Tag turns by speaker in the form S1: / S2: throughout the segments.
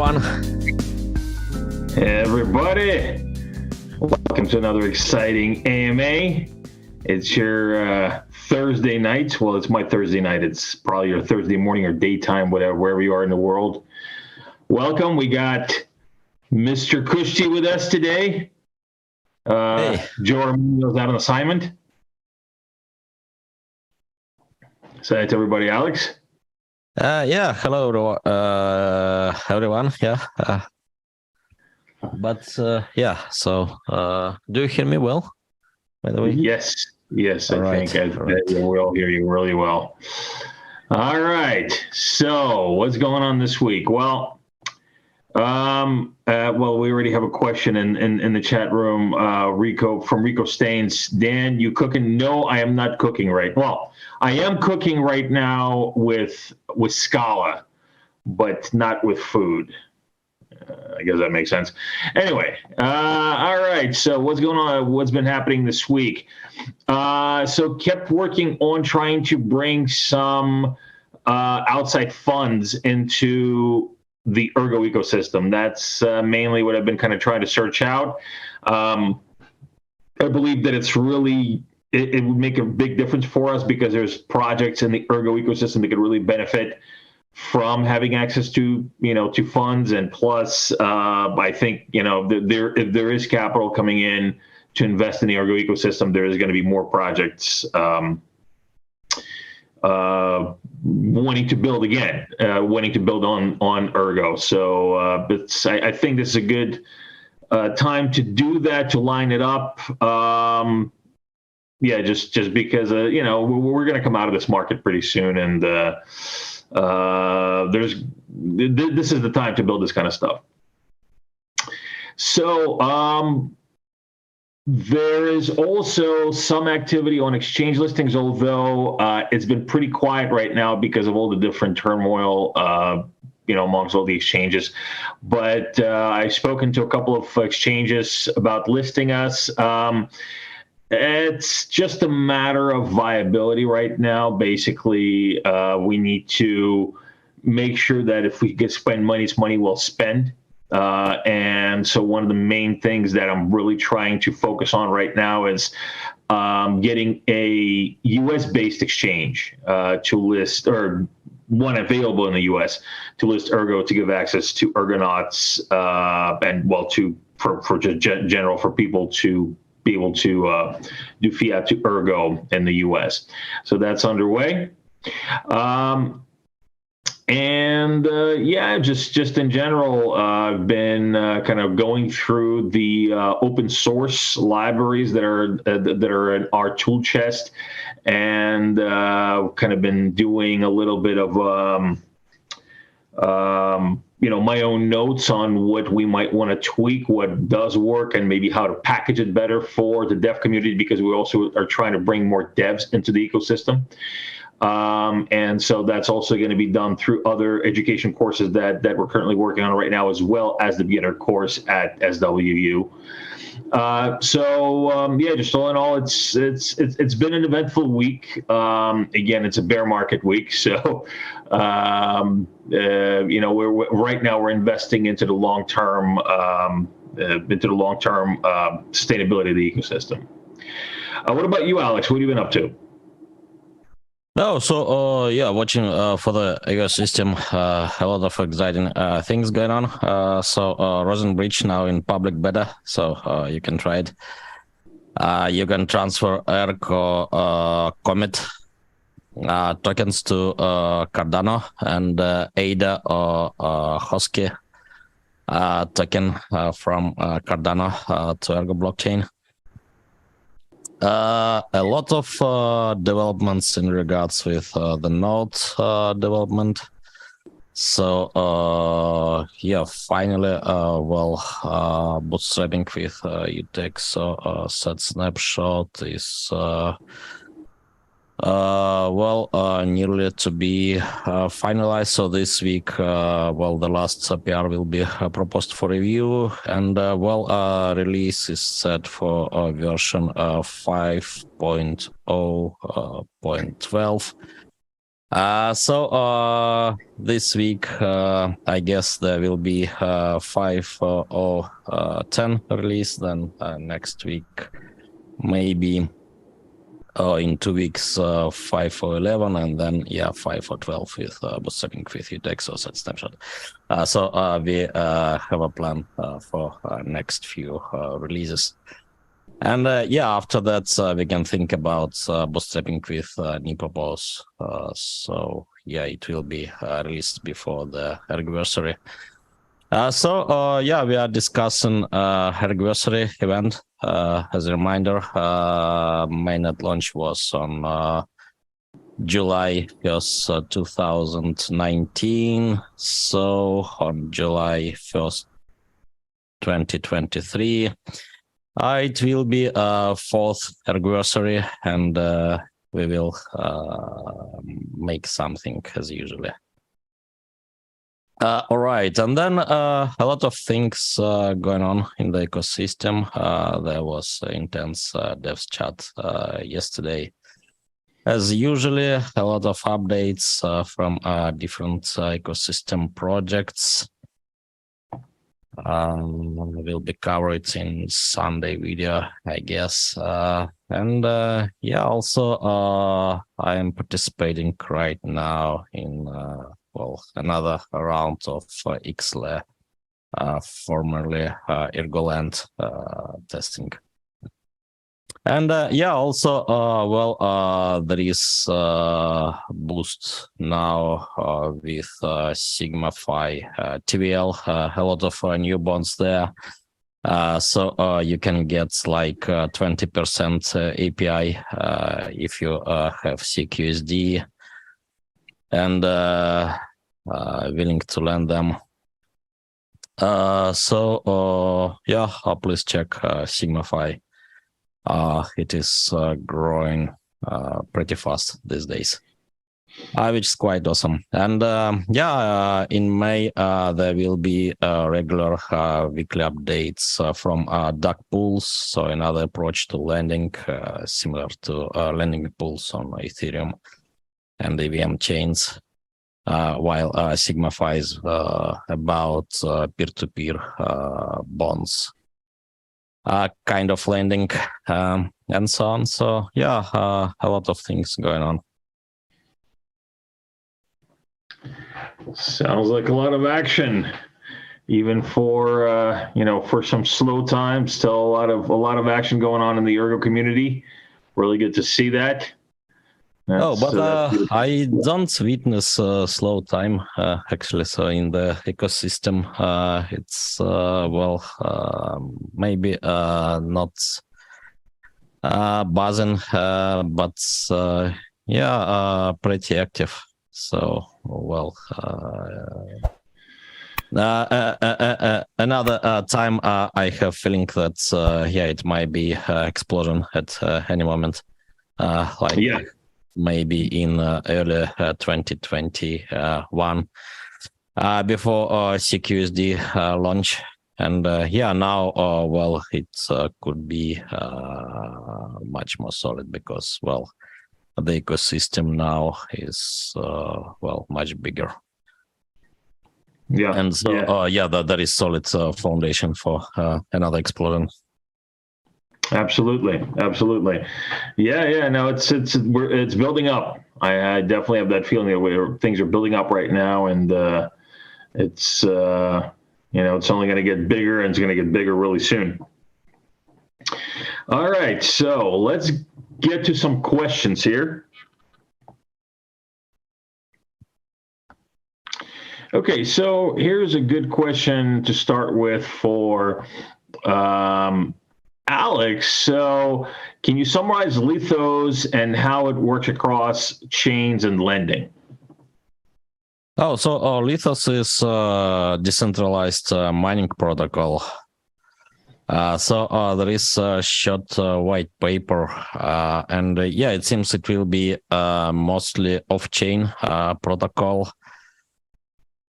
S1: everyone.
S2: Hey everybody, welcome to another exciting AMA. It's your Thursday night. Well, it's my Thursday night. It's probably your Thursday morning or daytime, whatever, wherever you are in the world. Welcome. We got Mr. Kushti with us today.
S1: Hey.
S2: Joe Armando's out on assignment. Say hi to everybody, Alex.
S1: Yeah, hello everyone. Yeah. Do you hear me well, by the way?
S2: Yes,
S1: All
S2: I
S1: right.
S2: think we all hear you really well. All right, so what's going on this week? Well, we already have a question in the chat room. Rico Staines. Dan, you cooking? No, I am not cooking right. Well, I am cooking right now with Scala, but not with food. I guess that makes sense. Anyway, all right. So what's going on? What's been happening this week? So kept working on trying to bring some outside funds into the Ergo ecosystem. That's mainly what I've been kind of trying to search out. I believe that it's really, it would make a big difference for us because there's projects in the Ergo ecosystem that could really benefit from having access to, to funds. And plus, I think, if there is capital coming in to invest in the Ergo ecosystem, there is going to be more projects wanting to build again, wanting to build on Ergo. So I think this is a good time to do that, to line it up. Just because, we're going to come out of this market pretty soon. And this is the time to build this kind of stuff. So there is also some activity on exchange listings, although it's been pretty quiet right now because of all the different turmoil, amongst all the exchanges. But I've spoken to a couple of exchanges about listing us. It's just a matter of viability right now. Basically, we need to make sure that if we can spend money, it's money well spent. And so one of the main things that I'm really trying to focus on right now is getting a US-based exchange to list, or one available in the US to list Ergo, to give access to Ergonauts, for just general, for people to be able to do fiat to Ergo in the US. So that's underway. Just in general, I've been kind of going through the open source libraries that are in our tool chest, and kind of been doing a little bit of my own notes on what we might want to tweak, what does work, and maybe how to package it better for the dev community, because we also are trying to bring more devs into the ecosystem. And so that's also going to be done through other education courses that we're currently working on right now, as well as the beginner course at SWU. Just all in all, it's been an eventful week. Again, it's a bear market week, so we're investing into the long term sustainability of the ecosystem. What about you, Alex? What have you been up to?
S1: Watching for the ecosystem, a lot of exciting things going on. Rosen Bridge now in public beta, so you can try it. You can transfer Ergo commit tokens to Cardano, and ADA or Hosky token from Cardano to Ergo blockchain. A lot of developments in regards with the node development. So finally, bootstrapping with UTEX. So set snapshot is nearly to be finalized. So this week, the last PR will be proposed for review, and release is set for version 5.0.12. This week, I guess there will be 5 or 10 release. Then next week, maybe in 2 weeks, 5 or 11, and then 5 or 12 with bootstrapping with Dexi at snapshot. We have a plan for next few releases. And after that, we can think about bootstrapping with new propose. It will be released before the anniversary. We are discussing anniversary event. As a reminder, mainnet launch was on July 1st, 2019. So on July 1st, 2023. It will be a 4th anniversary, and we will make something as usually. All right, and then a lot of things going on in the ecosystem. There was intense devs chat yesterday. As usually, a lot of updates from different ecosystem projects. Will be covered in Sunday video, I guess. Also I am participating right now in another round of XLA, formerly Ergo land testing. And also there is boost now with SigmaFi TVL, a lot of new bonds there. You can get like 20% API if you have CQSD and willing to lend them. Please check SigmaFi. It is growing pretty fast these days, which is quite awesome. And in May, there will be regular weekly updates from DAC pools. So another approach to lending, similar to lending pools on Ethereum and EVM chains, while SigmaFi is about peer-to-peer bonds. Kind of lending and so on. So a lot of things going on.
S2: Sounds like a lot of action, even for for some slow times. Still a lot of action going on in the Ergo community. Really good to see that.
S1: I don't witness slow time actually. So in the ecosystem, it's maybe not buzzing, but pretty active. So another time I have feeling that it might be explosion at any moment. Maybe in early 2021 before CQSD launch. And now it could be much more solid because the ecosystem now is much bigger. And so that is solid foundation for another explosion.
S2: Absolutely. No, it's building up. I definitely have that feeling that where things are building up right now, and it's it's only going to get bigger, and it's going to get bigger really soon. All right, so let's get to some questions here. Okay, so here's a good question to start with for Alex. So can you summarize Lithos and how it works across chains and lending?
S1: Lithos is a decentralized mining protocol. There is a short white paper, and it seems it will be mostly off-chain protocol.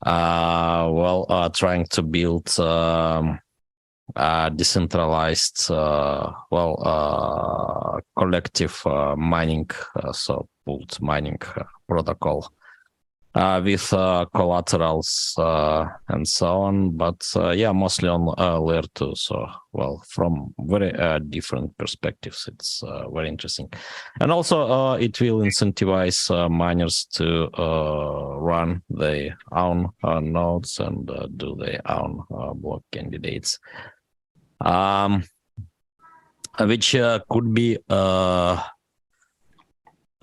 S1: Trying to build decentralized, collective mining, so pooled mining protocol with collaterals and so on, but yeah, mostly on layer 2. So, well, from very different perspectives, it's very interesting. And also it will incentivize miners to run their own nodes and do their own block candidates, which could be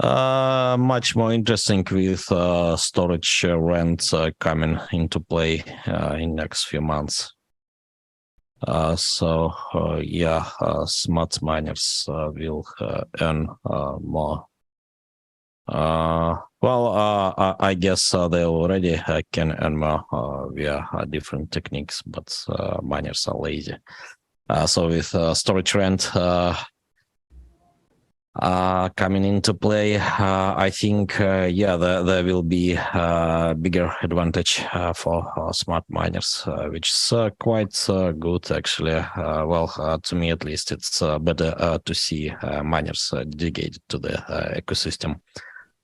S1: much more interesting with storage rents coming into play in next few months. So yeah, smart miners will earn more. Well, I guess they already can earn more via different techniques, but miners are lazy. So with storage rent coming into play, I think, yeah, there will be bigger advantage for smart miners, which is quite good, actually. Well, to me at least, it's better to see miners dedicated to the ecosystem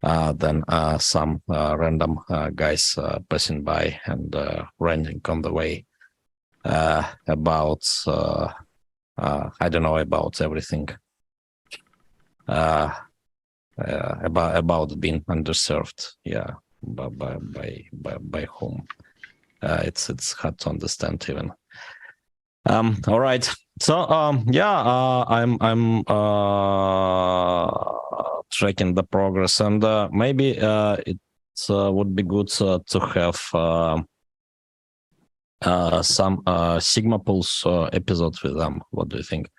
S1: than some random guys passing by and ranting on the way about, I don't know, about everything. About being underserved, yeah, by whom? It's hard to understand even. All right, so yeah, I'm tracking the progress, and maybe it would be good to have some Sigma Pulse episodes with them. What do you think?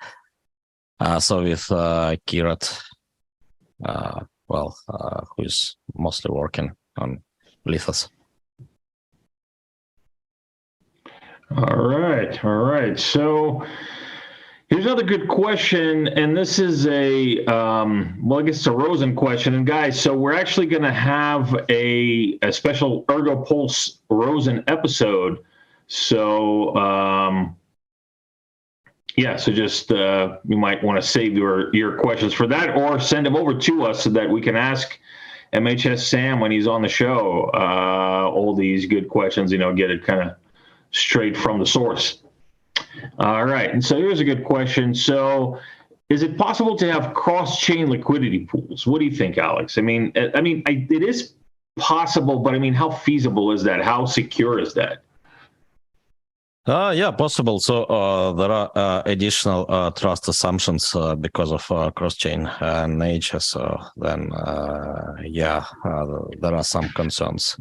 S1: So with Kirat, well, who's mostly working on Lithos.
S2: All right. So here's another good question, and this is a well, I guess it's a Rosen question. And guys, so we're actually going to have a special Ergo Pulse Rosen episode. So yeah, so just you might want to save your questions for that, or send them over to us so that we can ask MHS Sam when he's on the show all these good questions. You know, get it kind of straight from the source. All right, and so here's a good question. So, is it possible to have cross-chain liquidity pools? What do you think, Alex? I mean, it is possible, but I mean, how feasible is that? How secure is that?
S1: Yeah, possible. So there are additional trust assumptions because of cross-chain nature. So then, yeah, there are some concerns.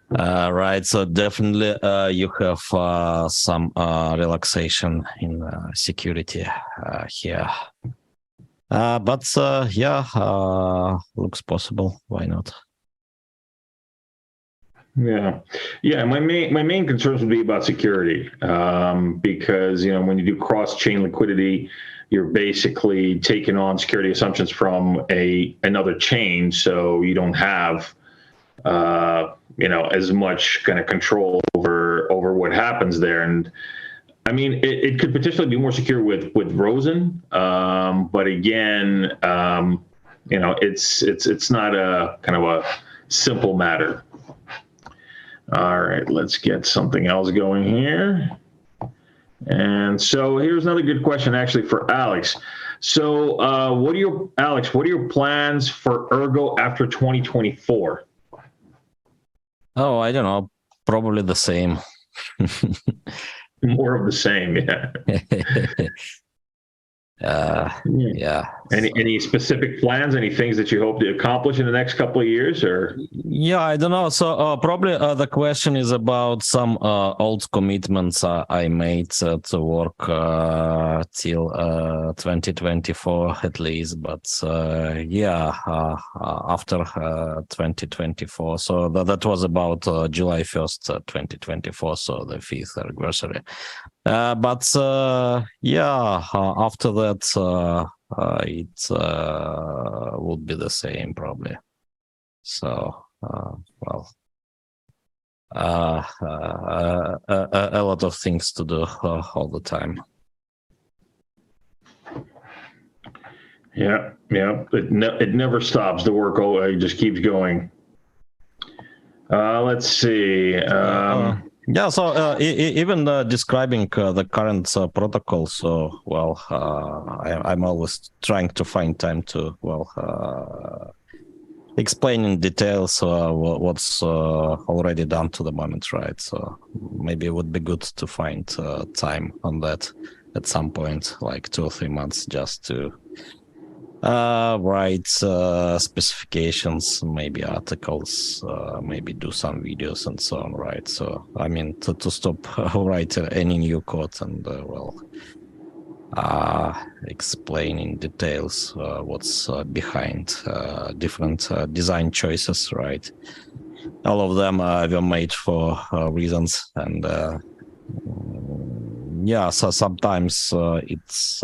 S1: Right. So definitely, you have some relaxation in security here. But yeah, looks possible. Why not?
S2: Yeah. My main concerns would be about security, because when you do cross-chain liquidity, you're basically taking on security assumptions from another chain, so you don't have as much kind of control over what happens there. And I mean, it could potentially be more secure with Rosen, but again, it's not a kind of a simple matter. All right, let's get something else going here. And so here's another good question, actually, for Alex. So what are your plans for Ergo after 2024?
S1: Oh, I don't know. Probably the same.
S2: More of the same, yeah.
S1: Yeah.
S2: Any specific plans? Any things that you hope to accomplish in the next couple of years, or?
S1: Yeah, I don't know. So probably the question is about some old commitments I made to work till 2024 at least. But yeah, after 2024. So that was about July 1st, 2024. So the 5th anniversary. But yeah, after that, it would be the same probably. So, well, a lot of things to do all the time.
S2: Yeah, yeah. It never stops. The work it just keeps going. Let's see.
S1: Yeah, so even describing the current protocol, so, well, I'm always trying to find time to, well, explain in details what's already done to the moment, right? So maybe it would be good to find time on that at some point, like 2 or 3 months, just to write specifications, maybe articles, maybe do some videos and so on, right? So I mean, to stop write any new code and well, explain in details what's behind different design choices, right? All of them were made for reasons, and yeah, so sometimes it's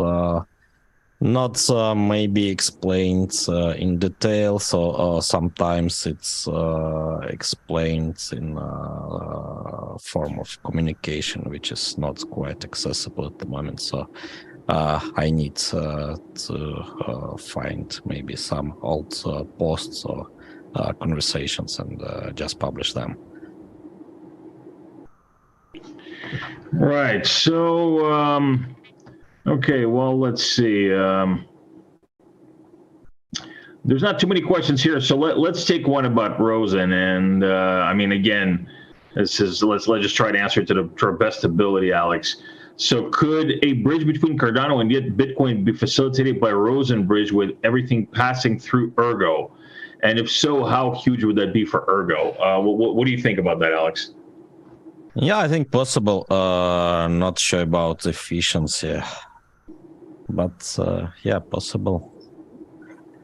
S1: not maybe explained in detail, so sometimes it's explained in form of communication, which is not quite accessible at the moment. So I need to find maybe some old posts or conversations and just publish them.
S2: Right. So, okay, well, let's see. There's not too many questions here, so let's take one about Rosen. And I mean, again, this is let's just try to answer it to our best ability, Alex. So, could a bridge between Cardano and Bitcoin be facilitated by Rosen bridge with everything passing through Ergo? And if so, how huge would that be for Ergo? What do you think about that, Alex?
S1: Yeah, I think possible. Not sure about efficiency, but yeah, possible.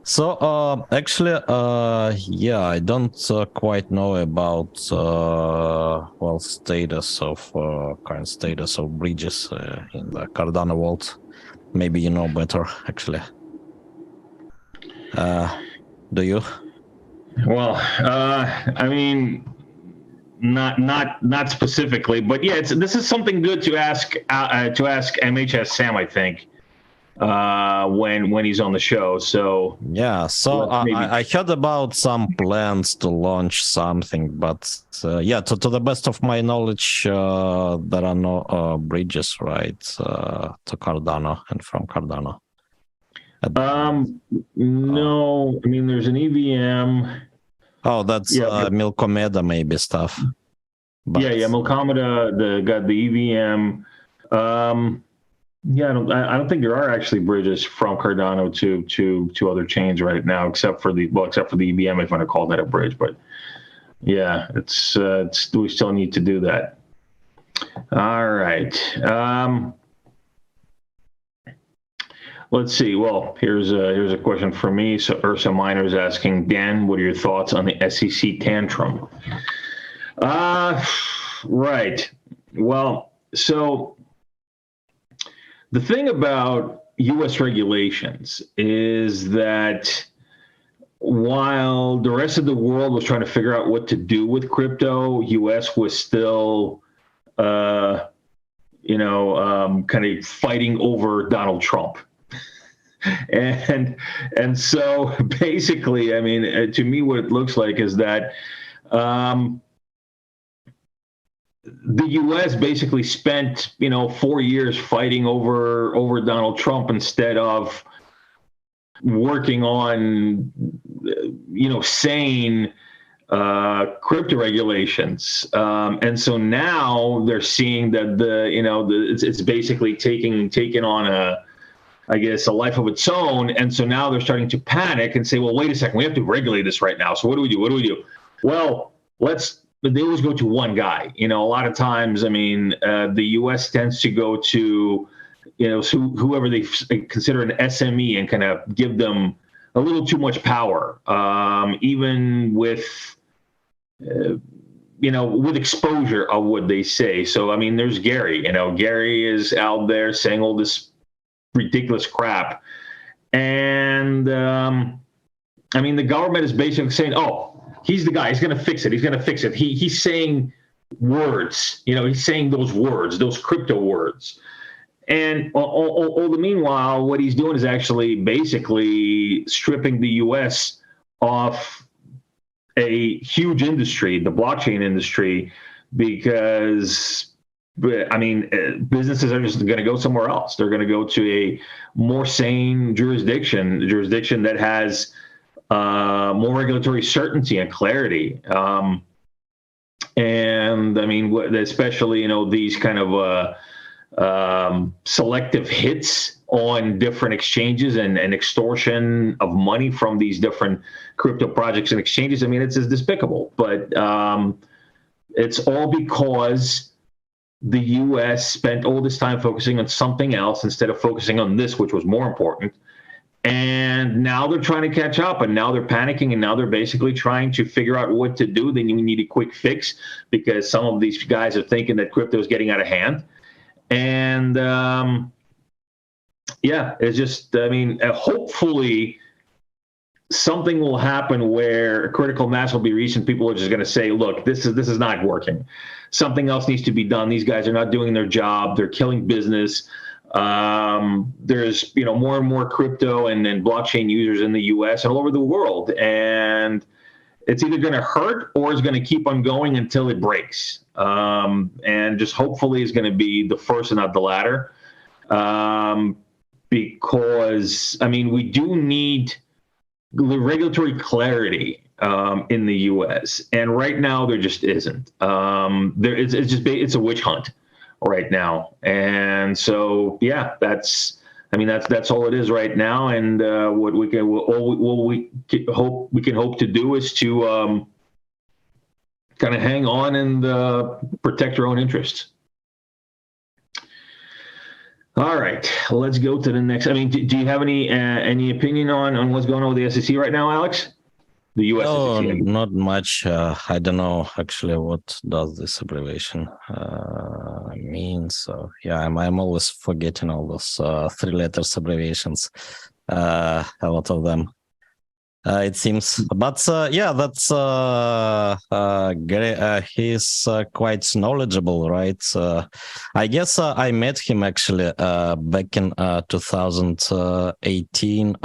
S1: So actually, yeah, I don't quite know about well, status of current status of bridges in the Cardano world. Maybe you know better, actually. Do you?
S2: Well, I mean, not specifically, but yeah, this is something good to ask MHS Sam, I think, when he's on the show. So
S1: yeah, so I heard about some plans to launch something, but yeah, to the best of my knowledge, there are no bridges, right, to Cardano and from Cardano.
S2: No, I mean, there's an EVM.
S1: Oh, that's Milkomeda maybe stuff.
S2: But, yeah, Milkomeda got the EVM. Yeah, I don't think there are actually bridges from Cardano to other chains right now, except for the EVM, if you want to call that a bridge. But yeah, it's we still need to do that. All right. Let's see. Well, here's a question for me. So Ursa Minor is asking, Dan, what are your thoughts on the SEC tantrum? Right. Well, so the thing about U.S. regulations is that while the rest of the world was trying to figure out what to do with crypto, U.S. was still, kind of fighting over Donald Trump. And so basically, I mean, to me, what it looks like is that the U.S. basically spent, 4 years fighting over Donald Trump instead of working on, sane crypto regulations. And so now they're seeing that it's basically taking on a life of its own. And so now they're starting to panic and say, well, wait a second, we have to regulate this right now. So what do we do? Well, they always go to one guy. A lot of times, I mean, the U.S. tends to go to, whoever they consider an SME and kind of give them a little too much power, even with, with exposure of what they say. So, I mean, there's Gary. Gary is out there saying all this ridiculous crap. And, I mean, the government is basically saying, oh, he's the guy. He's going to fix it. He's saying words. He's saying those words, those crypto words. And all the meanwhile, what he's doing is actually basically stripping the U.S. off a huge industry, the blockchain industry, because I mean, businesses are just going to go somewhere else. They're going to go to a more sane jurisdiction that has more regulatory certainty and clarity. And I mean, especially, these kind of selective hits on different exchanges and extortion of money from these different crypto projects and exchanges. I mean, it's despicable, but it's all because the U.S. spent all this time focusing on something else instead of focusing on this, which was more important. And now they're trying to catch up, and now they're panicking, and now they're basically trying to figure out what to do. They need a quick fix because some of these guys are thinking that crypto is getting out of hand. And yeah, it's just, I mean, hopefully something will happen where a critical mass will be reached and people are just going to say, look, this is not working. Something else needs to be done. These guys are not doing their job. They're killing business. There's, more and more crypto and blockchain users in the US and all over the world. And it's either going to hurt or it's going to keep on going until it breaks. And just hopefully it's going to be the first and not the latter. Because, I mean, we do need regulatory clarity in the U.S. And right now there just isn't. It's a witch hunt right now. And so, yeah, that's all it is right now. And what we can hope to do is to kind of hang on and protect our own interests. All right, let's go to the next. I mean, do you have any opinion on what's going on with the SEC right now, Alex? The U.S.
S1: No,
S2: SEC.
S1: not much. I don't know actually what does this abbreviation mean. So yeah, I'm always forgetting all those 3 letters abbreviations. A lot of them. It seems, but yeah, that's Gary. He's quite knowledgeable, right? I guess I met him actually back in 2018.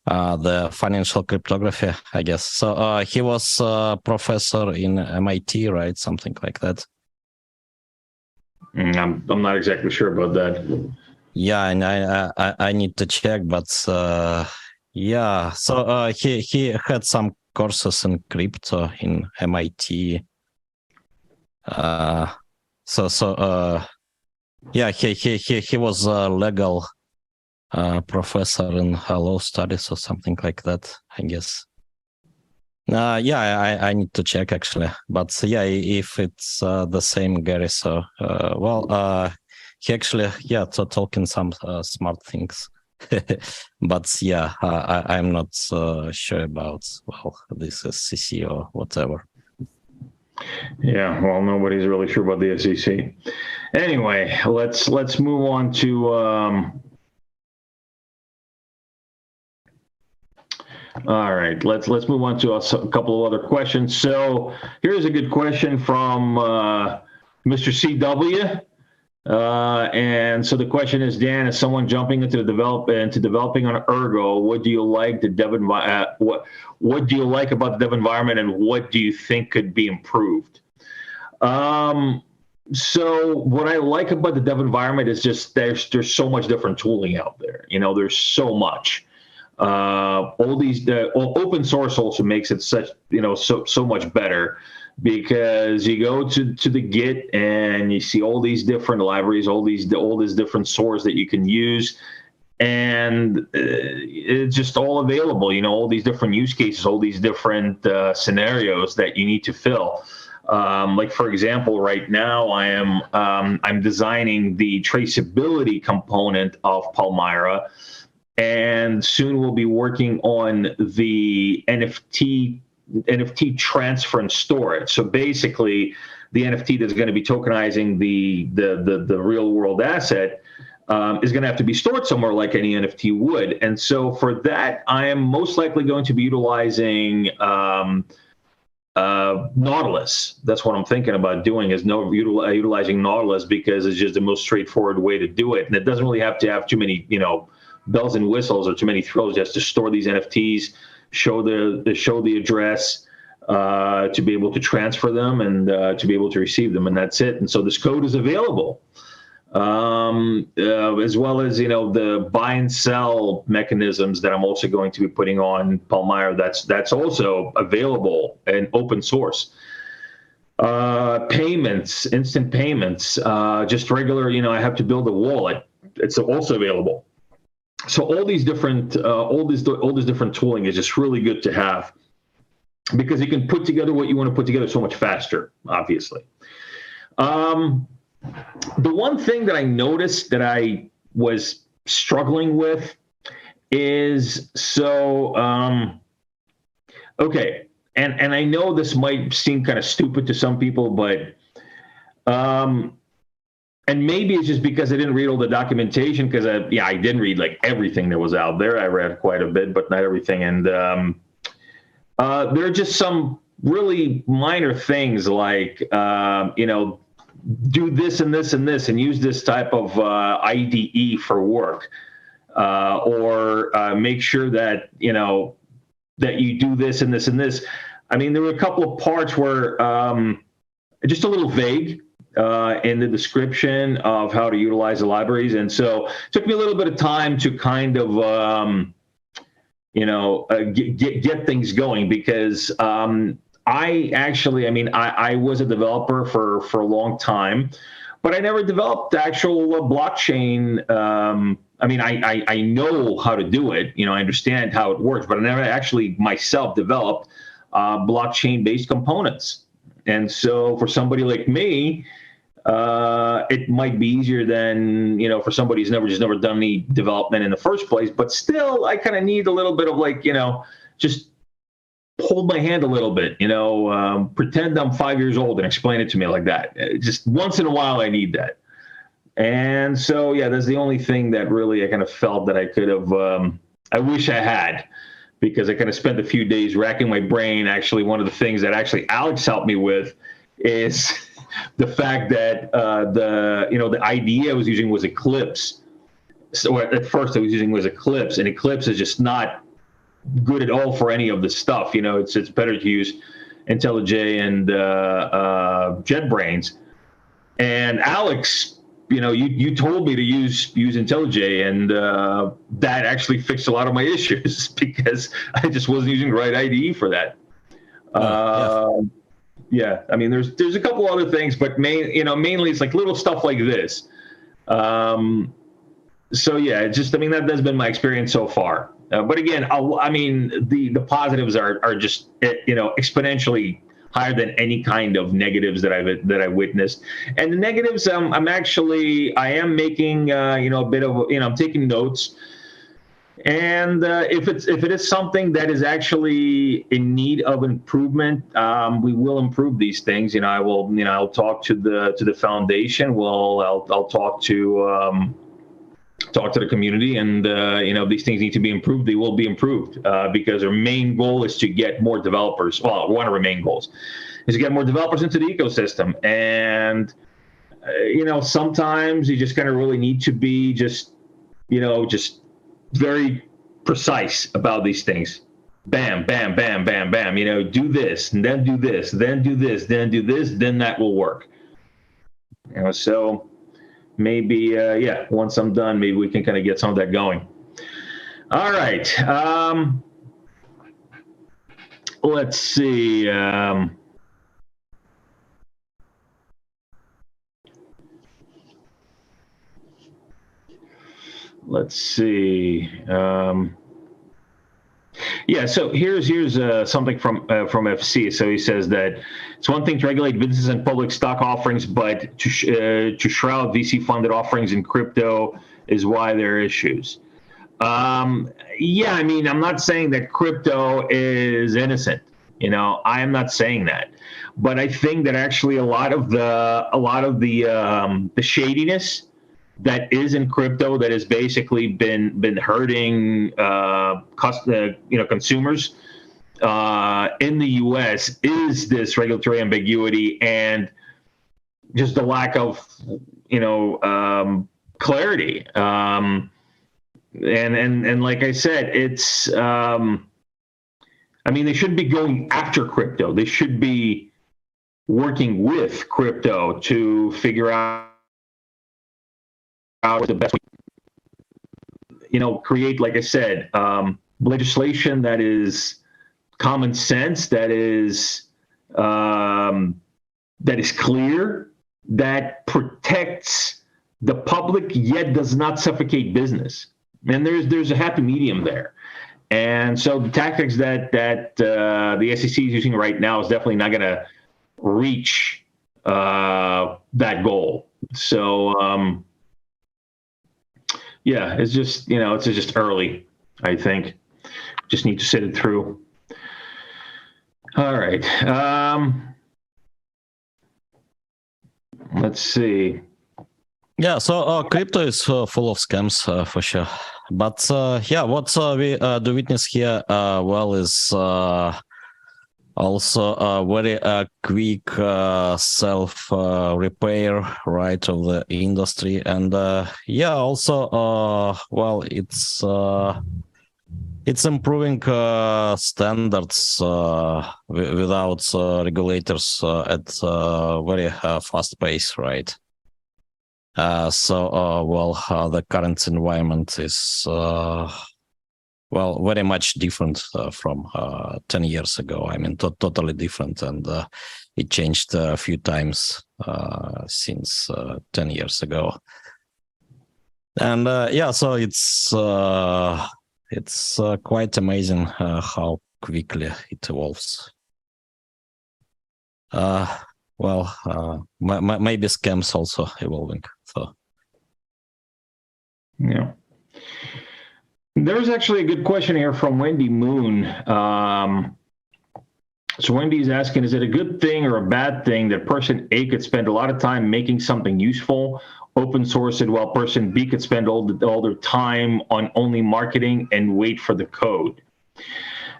S1: The financial cryptography, I guess. So he was a professor in MIT, right? Something like that.
S2: I'm not exactly sure about that.
S1: Yeah, and I need to check, but. Yeah, so he had some courses in crypto in MIT. Yeah, he was a legal professor in law studies or something like that, I guess. Yeah, I need to check actually, but yeah, if it's the same Gary, so he actually talking some smart things. But yeah, I'm not sure about this SEC or whatever.
S2: Yeah, well, nobody's really sure about the SEC. Anyway, let's move on to all right, let's move on to a couple of other questions. So here's a good question from Mr. CW. And so the question is, Dan, as someone jumping into developing on Ergo, what do you like what do you like about the dev environment, and what do you think could be improved? So what I like about the dev environment is just there's so much different tooling out there. There's so much. All these open source also makes it such so much better. Because you go to the Git and you see all these different libraries, all these different sources that you can use, and it's just all available. All these different use cases, all these different scenarios that you need to fill. Like for example, right now I'm designing the traceability component of Palmyra, and soon we'll be working on the NFT transfer and storage. So basically, the NFT that's going to be tokenizing the real world asset is going to have to be stored somewhere like any NFT would. And so for that, I am most likely going to be utilizing Nautilus. That's what I'm thinking about doing, is utilizing Nautilus, because it's just the most straightforward way to do it. And it doesn't really have to have too many, bells and whistles or too many throws. Just to store these NFTs, show the address, to be able to transfer them, and to be able to receive them, and that's it. And so this code is available, as well as the buy and sell mechanisms that I'm also going to be putting on Palmyra. That's also available and open source. Payments, instant payments, just regular. I have to build a wallet. It's also available. So all these different, all this different tooling is just really good to have, because you can put together what you want to put together so much faster, obviously. The one thing that I noticed that I was struggling with is, okay, and I know this might seem kind of stupid to some people, but, and maybe it's just because I didn't read all the documentation, because I didn't read like everything that was out there. I read quite a bit, but not everything. And there are just some really minor things like, do this and this and this, and use this type of IDE for work, or make sure that that you do this and this and this. I mean, there were a couple of parts where just a little vague in the description of how to utilize the libraries, and so it took me a little bit of time to kind of get things going, because I was a developer for a long time, but I never developed actual blockchain. I know how to do it. I understand how it works, but I never actually myself developed blockchain-based components. And so for somebody like me, it might be easier than, for somebody who's never done any development in the first place. But still, I kind of need a little bit of just hold my hand a little bit, pretend I'm 5 years old and explain it to me like that. Just once in a while, I need that. And so, that's the only thing that really I kind of felt that I could have, I wish I had, because I kind of spent a few days racking my brain. Actually, one of the things that actually Alex helped me with is the fact that the IDE I was using was Eclipse. So at first I was using was Eclipse, and Eclipse is just not good at all for any of this stuff. It's better to use IntelliJ and JetBrains. And Alex, you told me to use IntelliJ, and that actually fixed a lot of my issues, because I just wasn't using the right IDE for that. Yeah, I mean, there's a couple other things, but mainly it's like little stuff like this. So yeah, that's been my experience so far. But again, the positives are just exponentially higher than any kind of negatives that I witnessed. And the negatives, I am making a bit of I'm taking notes. And if it is something that is actually in need of improvement, we will improve these things. I'll talk to the foundation. I'll talk to the community, and these things need to be improved. They will be improved, because our main goal is to get more developers. Well, one of our main goals is to get more developers into the ecosystem. And sometimes you just kind of really need to be just very precise about these things. Bam, bam, bam, bam, bam. Do this, and then do this, then do this, then do this, then that will work. So maybe, once I'm done, maybe we can kind of get some of that going. All right. Let's see. Let's see. So here's something from FC. So he says that it's one thing to regulate businesses and public stock offerings, but to shroud VC-funded offerings in crypto is why there are issues. I'm not saying that crypto is innocent. I am not saying that, but I think that actually a lot of the shadiness that is in crypto that has basically been hurting consumers in the U.S. is this regulatory ambiguity and just the lack of, clarity. And like I said, it's, they shouldn't be going after crypto. They should be working with crypto to figure out the best, create, like I said, legislation that is common sense, that is clear, that protects the public yet does not suffocate business. And there's a happy medium there. And so the tactics that the SEC is using right now is definitely not going to reach that goal. So it's just it's just early. I think just need to sit it through. All right. Let's see.
S1: Yeah, so crypto is full of scams for sure. But what we do witness here, is also a very quick self-repair, right, of the industry. And it's improving standards without regulators at very fast pace, right? The current environment is very much different from 10 years ago. I mean, totally different, and it changed a few times since 10 years ago. And so it's quite amazing how quickly it evolves. Maybe scams also evolving. So,
S2: yeah. There's actually a good question here from Wendy Moon. So Wendy's asking, is it a good thing or a bad thing that person A could spend a lot of time making something useful, open source it, while person B could spend all their time on only marketing and wait for the code?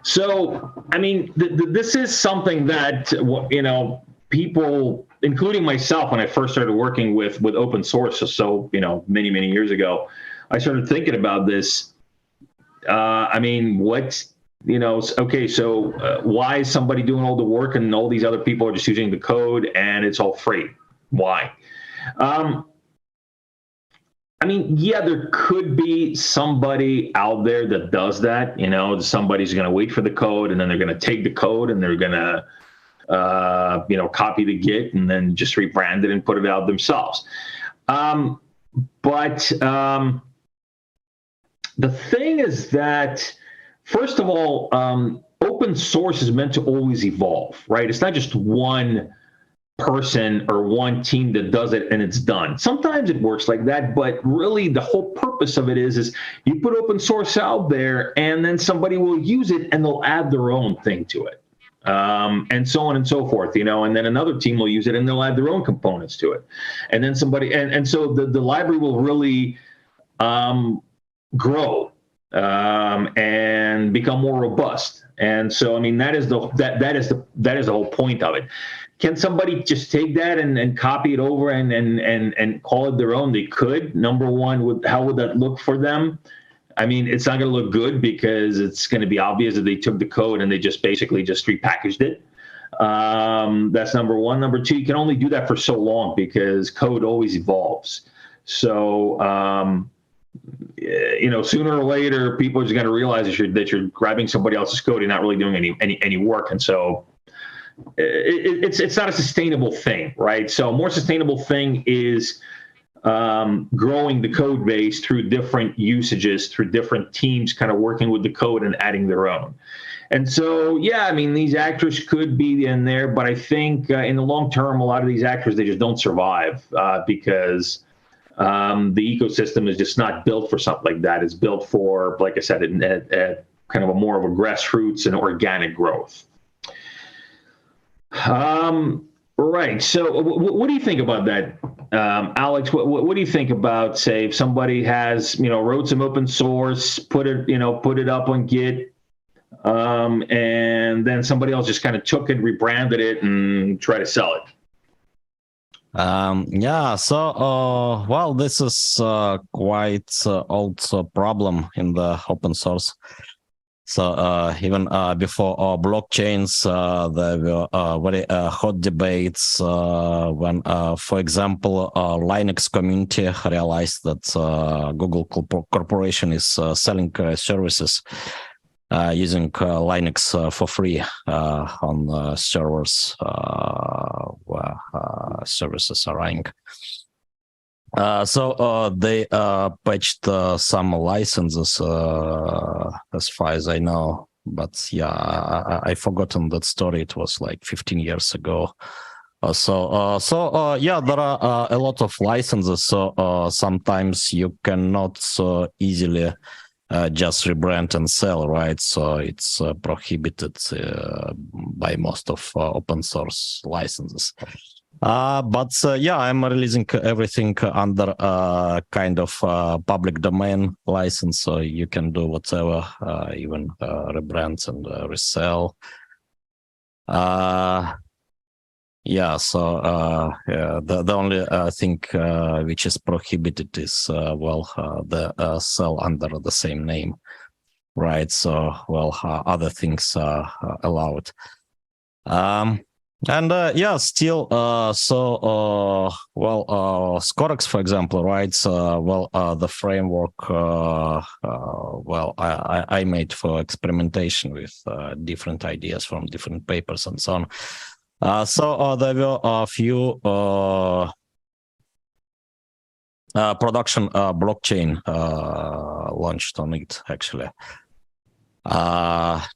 S2: So, this is something that, people, including myself, when I first started working with open source, many, many years ago, I started thinking about this. Why is somebody doing all the work and all these other people are just using the code and it's all free? Why? There could be somebody out there that does that. Somebody's going to wait for the code and then they're going to take the code and they're going to copy the Git and then just rebrand it and put it out themselves. But the thing is that, first of all, open source is meant to always evolve, right? It's not just one person or one team that does it and it's done. Sometimes it works like that, but really the whole purpose of it is you put open source out there and then somebody will use it and they'll add their own thing to it. And so on and so forth, and then another team will use it and they'll add their own components to it. And then somebody, and so the library will really grow and become more robust. And so, that is the whole point of it. Can somebody just take that and copy it over and call it their own? They could. Number one, how would that look for them? It's not going to look good because it's going to be obvious that they took the code and they just basically just repackaged it. That's number one. Number two, you can only do that for so long because code always evolves. So, sooner or later, people are just going to realize that you're grabbing somebody else's code and not really doing any work. And so it's not a sustainable thing, right? So a more sustainable thing is growing the code base through different usages, through different teams kind of working with the code and adding their own. And so, these actors could be in there, but I think in the long term, a lot of these actors, they just don't survive because the ecosystem is just not built for something like that. It's built for, like I said, at kind of a more of a grassroots and organic growth. Right. So what do you think about that, Alex? What do you think about, say, if somebody has, wrote some open source, put it up on Git, and then somebody else just kind of took it, rebranded it, and tried to sell it.
S1: Yeah, so well, this is quite old problem in the open source. So even before blockchains, there were very hot debates when, for example, Linux community realized that Google Corporation is selling services using Linux for free on servers where services are running. So they patched some licenses as far as I know, but yeah, I forgotten that story. It was like 15 years ago. So yeah, there are a lot of licenses. So sometimes you cannot easily just rebrand and sell, right? So it's prohibited by most of open source licenses. But yeah, I'm releasing everything under kind of public domain license, so you can do whatever, even rebrand and resell. Yeah, so yeah, the only thing which is prohibited is the sell under the same name, right? So well, other things are allowed. And yeah, still, Scorex, for example, right? The framework, I made for experimentation with different ideas from different papers and so on. So there were a few production blockchain launched on it, actually.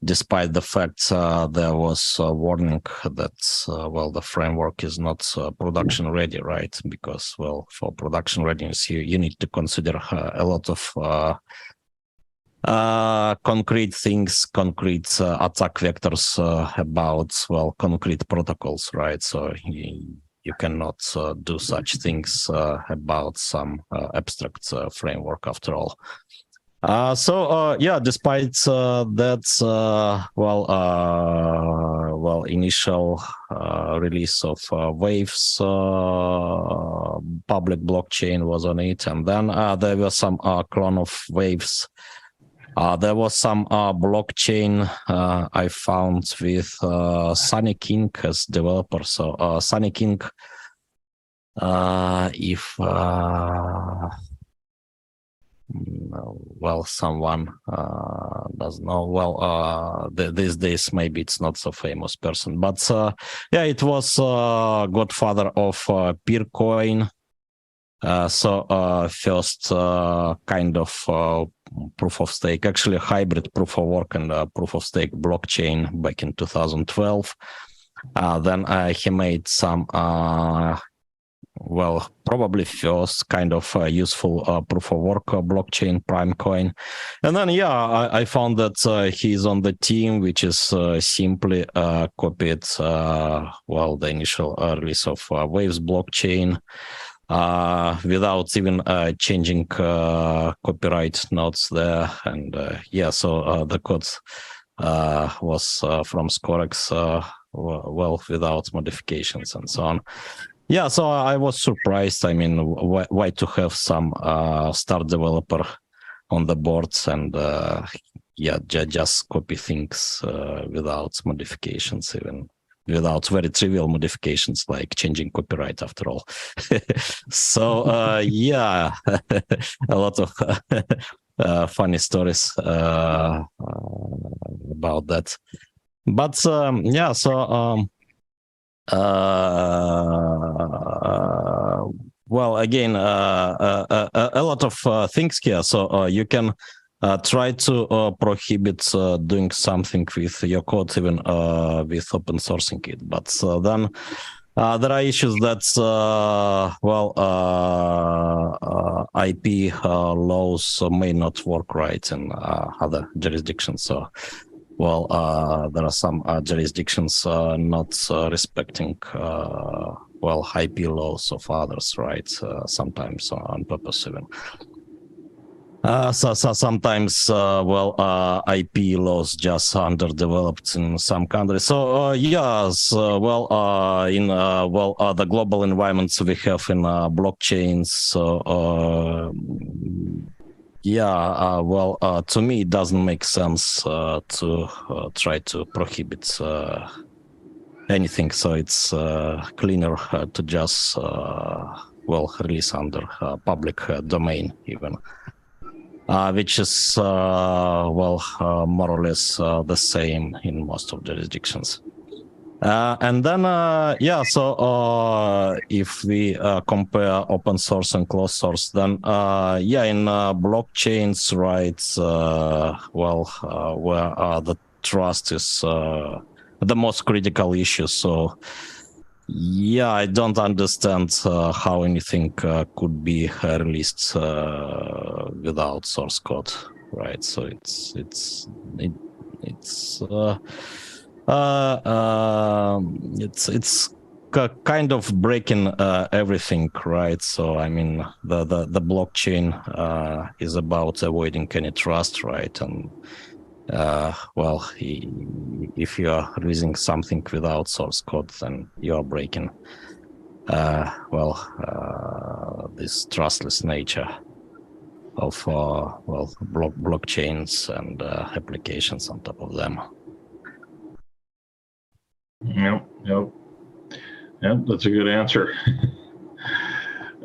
S1: Despite the fact there was a warning that the framework is not production ready, right? Because for production readiness you need to consider a lot of concrete things, concrete attack vectors about concrete protocols, right? So you cannot do such things about some abstract framework after all. Yeah, despite that, initial release of Waves public blockchain was on it, and then there were some clone of Waves. There was some blockchain I found with Sunny King as developer. So Sunny King, if someone doesn't know, these days maybe it's not so famous person, but yeah, it was godfather of Peercoin. First kind of proof of stake, actually hybrid proof of work and proof of stake blockchain back in 2012. Then he made some probably first kind of useful proof of work blockchain, Primecoin. And then, yeah, I found that he's on the team, which is simply copied, the initial release of Waves blockchain without even changing copyright notes there. And yeah, so the code was from Scorex, without modifications and so on. Yeah, so I was surprised. I mean, why to have some star developer on the boards and yeah, just copy things without modifications, even without very trivial modifications like changing copyright after all. So yeah, a lot of funny stories about that. But yeah, so again, a lot of things here. So you can try to prohibit doing something with your code, even with open sourcing it. But then there are issues that, IP laws may not work right in other jurisdictions. So, there are some jurisdictions not respecting, IP laws of others, right? Sometimes on purpose even. So sometimes, IP laws just underdeveloped in some countries. So yes, in the global environments we have in blockchains. So to me, it doesn't make sense to try to prohibit anything. So it's cleaner to just release under public domain even. Which is more or less the same in most of jurisdictions. And then if we compare open source and closed source, then in blockchains, right, where the trust is the most critical issue. So I don't understand how anything could be released without source code, right? So it's kind of breaking everything, right? So I mean, the blockchain is about avoiding any trust, right? And if you are releasing something without source code, then you are breaking this trustless nature of blockchains and applications on top of them.
S2: Yep, that's a good answer.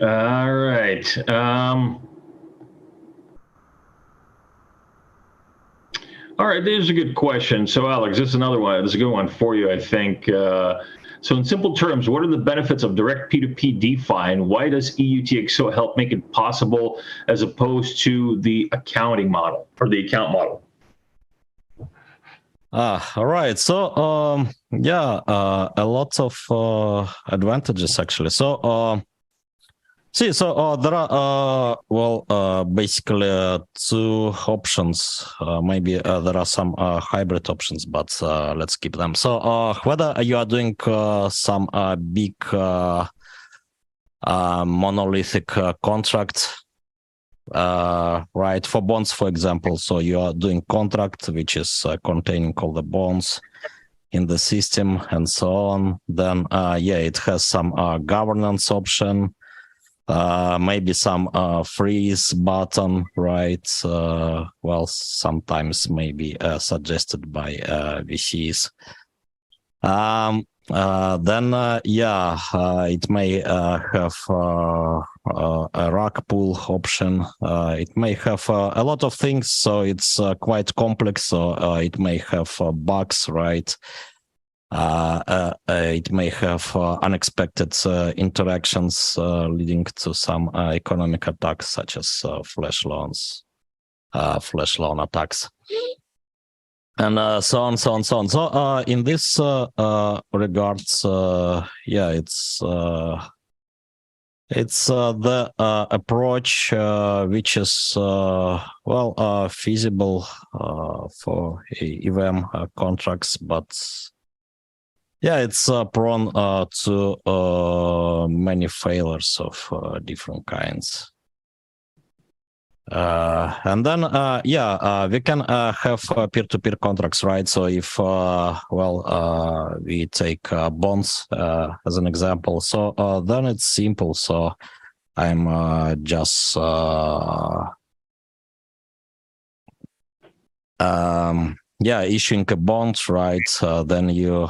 S2: All right. All right, there's a good question. So, Alex, this is another one. This is a good one for you, I think. So, in simple terms, what are the benefits of direct P2P DeFi, and why does EUTXO help make it possible as opposed to the accounting model or the account model?
S1: All right. So, a lot of advantages actually. So, there are basically two options. Maybe there are some hybrid options, but let's keep them. So whether you are doing some big monolithic contract, right, for bonds, for example. So you are doing contract which is containing all the bonds in the system and so on. Then it has some governance option. Maybe some freeze button, right? Sometimes maybe suggested by VCs. It may have a rug pull option. It may have a lot of things, so it's quite complex. So it may have bugs, right? It may have unexpected interactions leading to some economic attacks, such as flash loan attacks, and so on. So in this regards, it's the approach which is feasible for EVM contracts, but it's prone to many failures of different kinds. And then, we can have peer-to-peer contracts, right? So if, we take bonds as an example, so then it's simple. So I'm just issuing a bond, right? Then you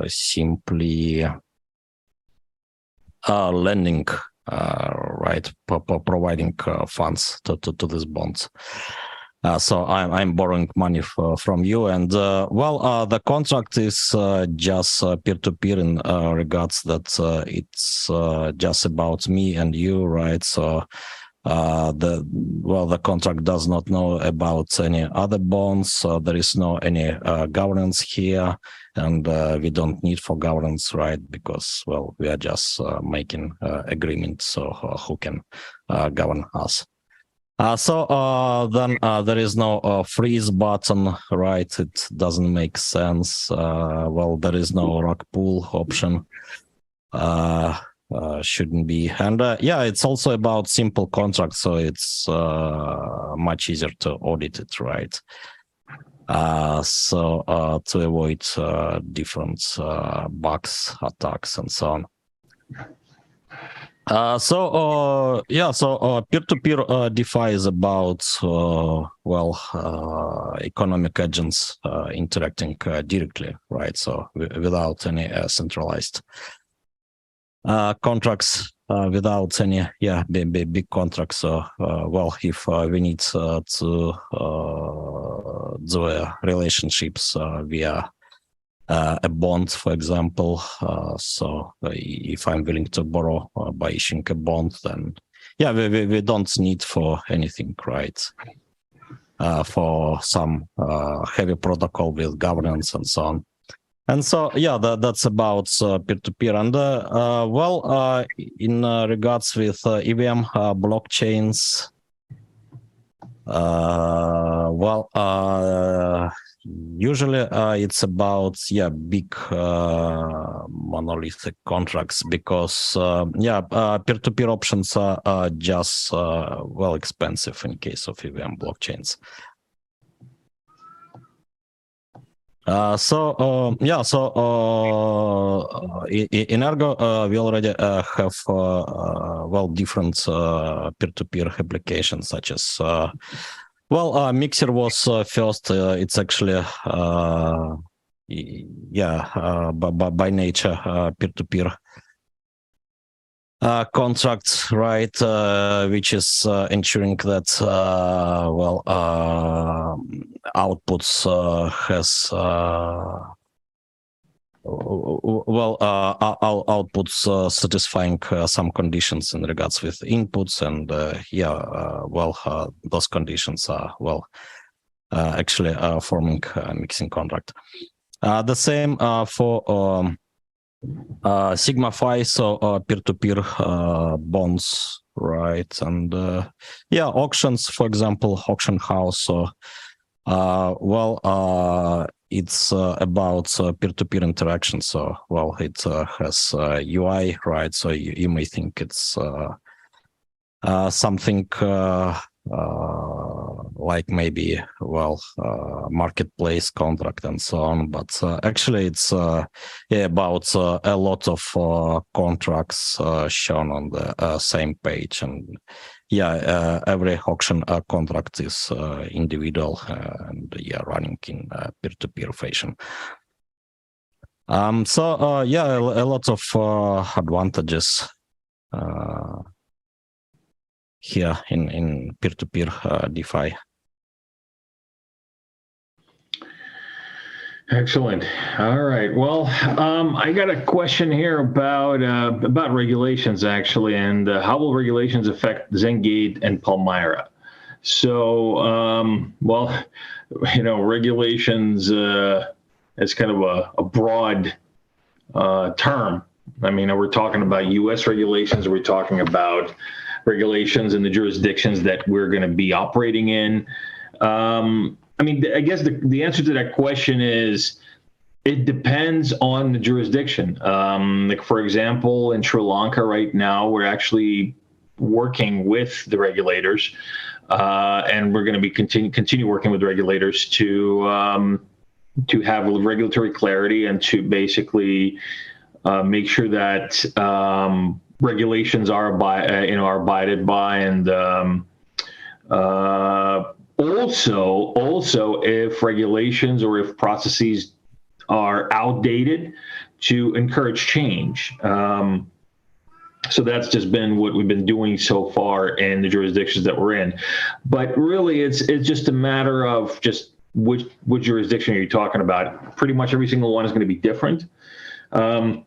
S1: simply lending, right? Providing funds to these bonds. So I'm borrowing money from you, and the contract is just peer-to-peer in regards that it's just about me and you, right? So the contract does not know about any other bonds, so there is no any governance here, and we don't need for governance, right? Because we are just making agreement, so who can govern us? Then there is no freeze button, right? It doesn't make sense. There is no rug pull option. shouldn't be. And yeah, it's also about simple contracts, so it's much easier to audit it, right? So to avoid different bugs, attacks, and so on. So peer-to-peer DeFi is about economic agents interacting directly, right? So without any centralized contracts, without any big contracts. So if we need to do relationships via a bond, for example. So if I'm willing to borrow by issuing a bond, then we don't need for anything, right? For some heavy protocol with governance and so on. And so that's about peer-to-peer. And in regards with EVM blockchains, usually it's about big monolithic contracts, because peer-to-peer options are just expensive in case of EVM blockchains. In Ergo we already have different peer-to-peer applications, such as Mixer was first. It's actually by nature peer-to-peer contract, right? Which is ensuring that outputs has outputs satisfying some conditions in regards with inputs, and those conditions are actually forming a mixing contract. The same for Sigma Phi, so peer-to-peer bonds, right? And auctions, for example, auction house. So it's about peer-to-peer interaction. So it has UI, right? So you may think it's something like maybe marketplace contract and so on, but actually it's about a lot of contracts shown on the same page, and every auction contract is individual and running in peer-to-peer fashion. A lot of advantages here in peer-to-peer DeFi.
S2: Excellent. All right. Well, I got a question here about regulations, actually, and how will regulations affect Zengate and Palmyra? So, regulations is kind of a broad term. I mean, we're talking about U.S. regulations. We're talking about regulations in the jurisdictions that we're going to be operating in. I guess the answer to that question is it depends on the jurisdiction. Like, for example, in Sri Lanka right now, we're actually working with the regulators, and we're going to be continue working with regulators to have regulatory clarity and to basically make sure that regulations are abided by, and also if regulations or if processes are outdated, to encourage change. So that's just been what we've been doing so far in the jurisdictions that we're in. But really, it's just a matter of just which jurisdiction are you talking about. Pretty much every single one is going to be different. And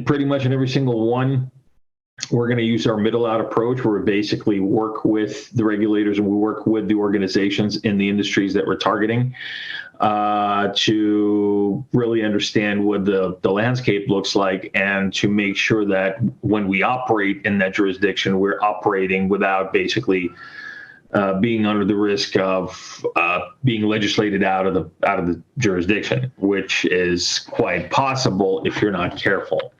S2: pretty much in every single one, we're going to use our middle out approach, where we basically work with the regulators and we work with the organizations in the industries that we're targeting to really understand what the landscape looks like, and to make sure that when we operate in that jurisdiction, we're operating without basically being under the risk of being legislated out of the jurisdiction, which is quite possible if you're not careful.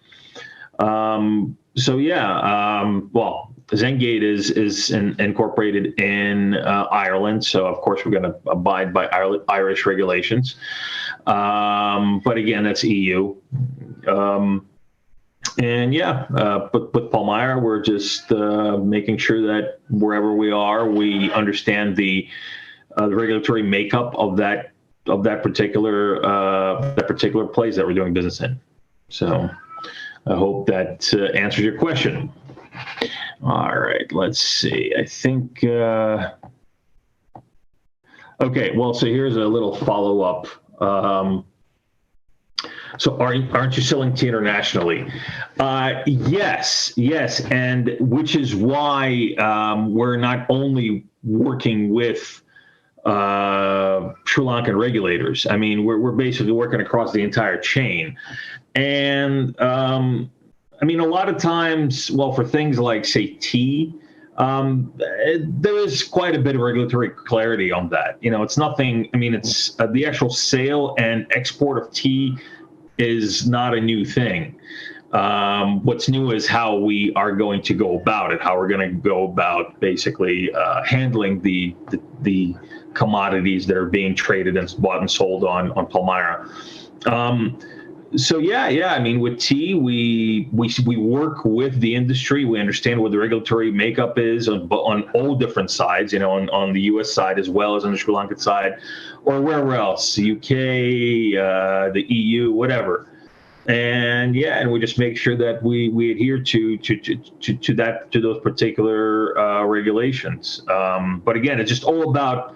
S2: So yeah, well, Zengate is incorporated in Ireland, so of course we're going to abide by Irish regulations. But again, that's EU. And yeah, but with Palmyra, we're just making sure that wherever we are, we understand the regulatory makeup of that particular place that we're doing business in. So I hope that answers your question. All right, let's see. I think. Okay, well, so here's a little follow-up. So aren't you selling tea internationally? Yes, and which is why we're not only working with Sri Lankan regulators. I mean, we're basically working across the entire chain. And I mean, a lot of times, well, for things like, say, tea, there is quite a bit of regulatory clarity on that. You know, it's nothing, I mean, it's the actual sale and export of tea is not a new thing. What's new is how we are going to go about it, how we're going to go about basically handling the commodities that are being traded and bought and sold on Palmyra. So yeah. I mean, with tea, we work with the industry. We understand what the regulatory makeup is on all different sides. You know, on the U.S. side as well as on the Sri Lankan side, or wherever else, the UK, the EU, whatever. And yeah, and we just make sure that we adhere to those particular regulations. But again, it's all about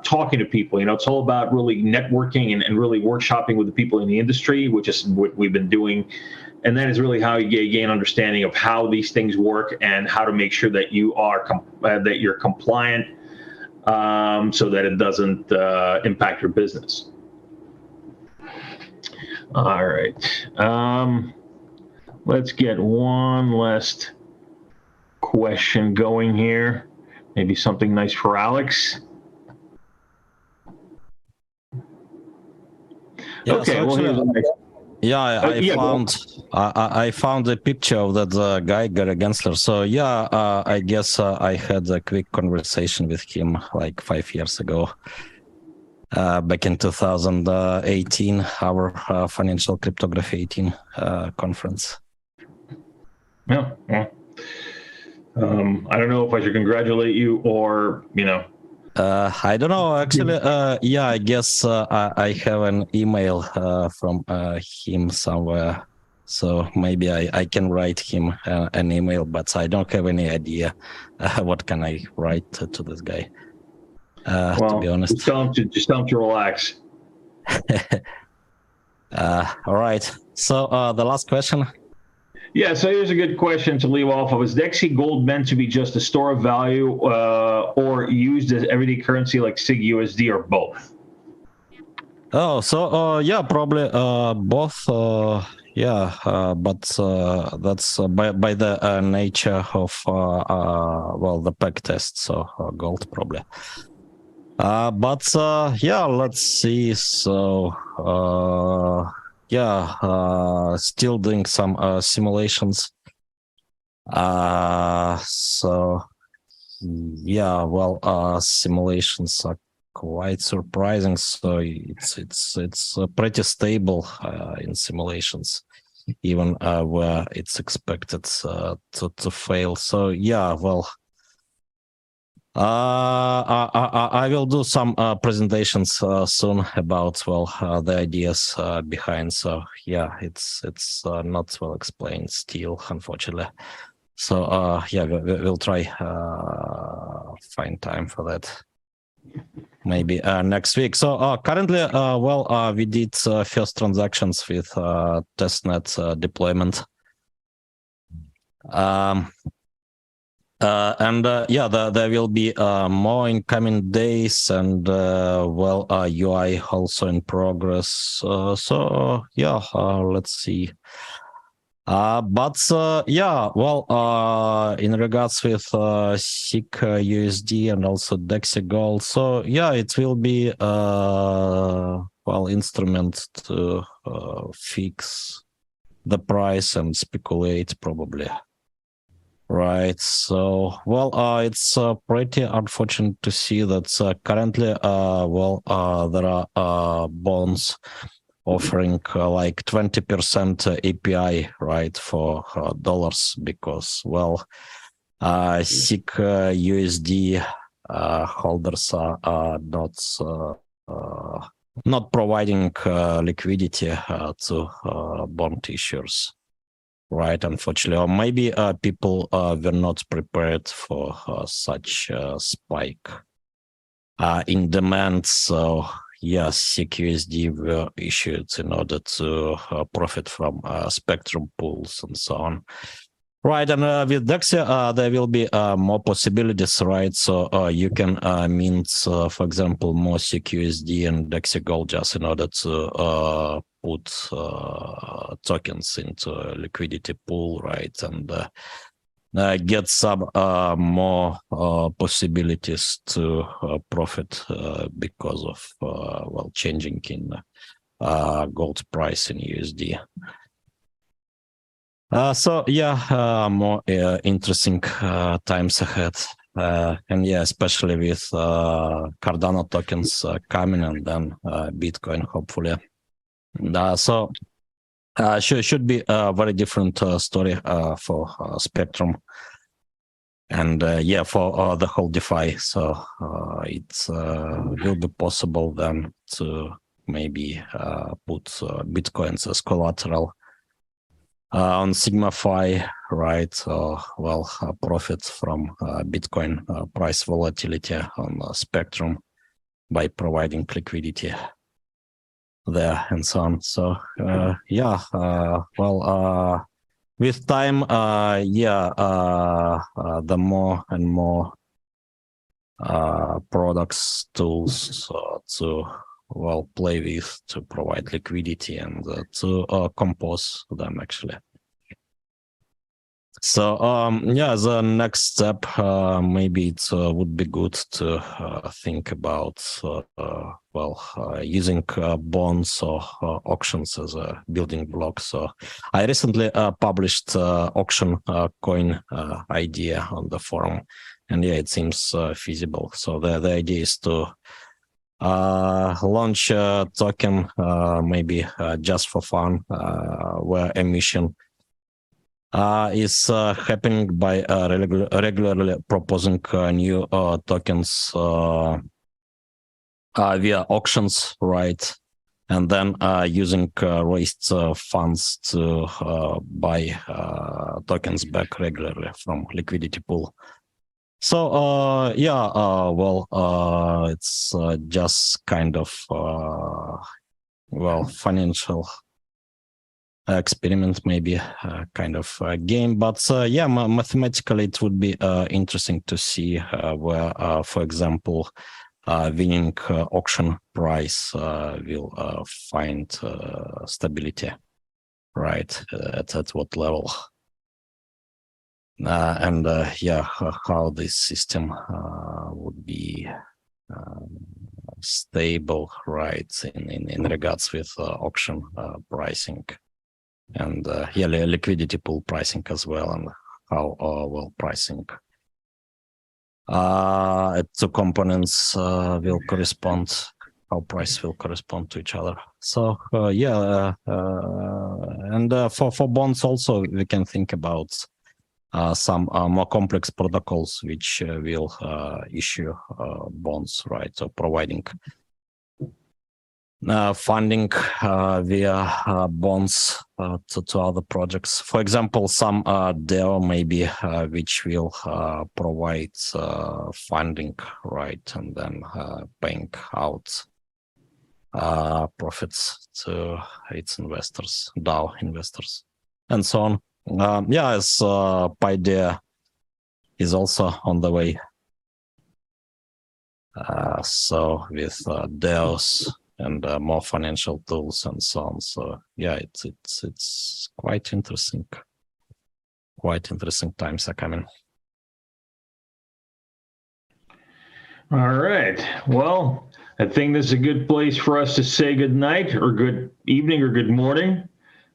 S2: talking to people. You know, it's all about really networking and really workshopping with the people in the industry, which is what we've been doing. And that is really how you gain understanding of how these things work and how to make sure that you're compliant, so that it doesn't impact your business. All right. Let's get one last question going here. Maybe something nice for Alex.
S1: Yeah,
S2: okay.
S1: so
S2: Well,
S1: actually,
S2: here's a nice.
S1: I found a picture of that guy Gary Gensler. So yeah, I guess I had a quick conversation with him like 5 years ago, back in 2018, our Financial Cryptography 18 conference.
S2: Yeah. I don't know if I should congratulate you or, you know.
S1: I don't know, actually. Yeah, I guess I have an email from him somewhere. So maybe I can write him an email, but I don't have any idea what can I write to this guy, to be honest.
S2: Just tell him to relax.
S1: All right. So the last question.
S2: Yeah, so here's a good question to leave off of. Is Dexi Gold meant to be just a store of value or used as everyday currency like SIG USD or both?
S1: Oh, so yeah, probably both. Yeah, but that's by the nature of well, the peg test. So gold probably. But yeah, let's see. So yeah, still doing some simulations. So yeah, well, simulations are quite surprising. So it's pretty stable in simulations, even where it's expected to fail. So yeah, well. I will do some presentations soon about, well, the ideas behind. So yeah, it's not well explained still, unfortunately. So yeah, we'll try find time for that. Maybe next week. So currently, well, we did first transactions with testnet deployment. And yeah, there will be more in coming days, and well, UI also in progress. So yeah, let's see. But yeah, well, in regards with SIG USD and also Dexi Gold, so yeah, it will be well, instrument to fix the price and speculate probably. Right. So, well, it's pretty unfortunate to see that currently, there are bonds offering like 20% API, right, for dollars because, well, SIC USD holders are not providing liquidity to bond issuers. Right, unfortunately, or maybe people were not prepared for such a spike in demand. So, yes, CQSD were issued in order to profit from spectrum pools and so on. Right, and with Dexi, there will be more possibilities, right? So you can mint, for example, more CQSD and Dexi Gold just in order to put tokens into a liquidity pool, right? And get some more possibilities to profit because of, well, changing in gold price in USD. So yeah, more interesting times ahead, and yeah, especially with Cardano tokens coming and then Bitcoin, hopefully. So should be a very different story for Spectrum, and yeah, for the whole DeFi. So it will be possible then to maybe put Bitcoins as collateral on SigmaFi, right? Well, profit from Bitcoin price volatility on Spectrum by providing liquidity there and so on. So yeah, well, with time, the more and more products, tools to well play with to provide liquidity and to compose them actually. So yeah, the next step maybe it would be good to think about using bonds or auctions as a building block. So I recently published auction coin idea on the forum, and yeah, it seems feasible. So the idea is to launch a token maybe just for fun where emission is happening by regularly proposing new tokens via auctions, right? And then using raised funds to buy tokens back regularly from liquidity pool. So yeah, well, it's just kind of well, financial experiment, maybe kind of a game, but yeah, mathematically it would be interesting to see where, for example, winning auction price will find stability, right? At what level? And yeah, how this system would be stable, right, in regards with auction pricing. And yeah, liquidity pool pricing as well, and how well pricing two components will correspond, how price will correspond to each other. So yeah, and for bonds also we can think about some more complex protocols which will issue bonds, right? So providing funding via bonds to other projects. For example, some DAO maybe which will provide funding, right, and then paying out profits to its investors, DAO investors, and so on. Yeah, as PyDAO is also on the way. So with DAOs and more financial tools and so on. So yeah, it's quite interesting. Quite interesting times are coming.
S2: All right. Well, I think this is a good place for us to say good night or good evening or good morning.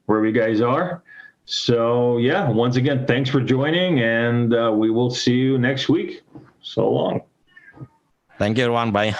S2: wherever you guys are. So yeah, once again, thanks for joining, and we will see you next week. So long.
S1: Thank you, everyone. Bye.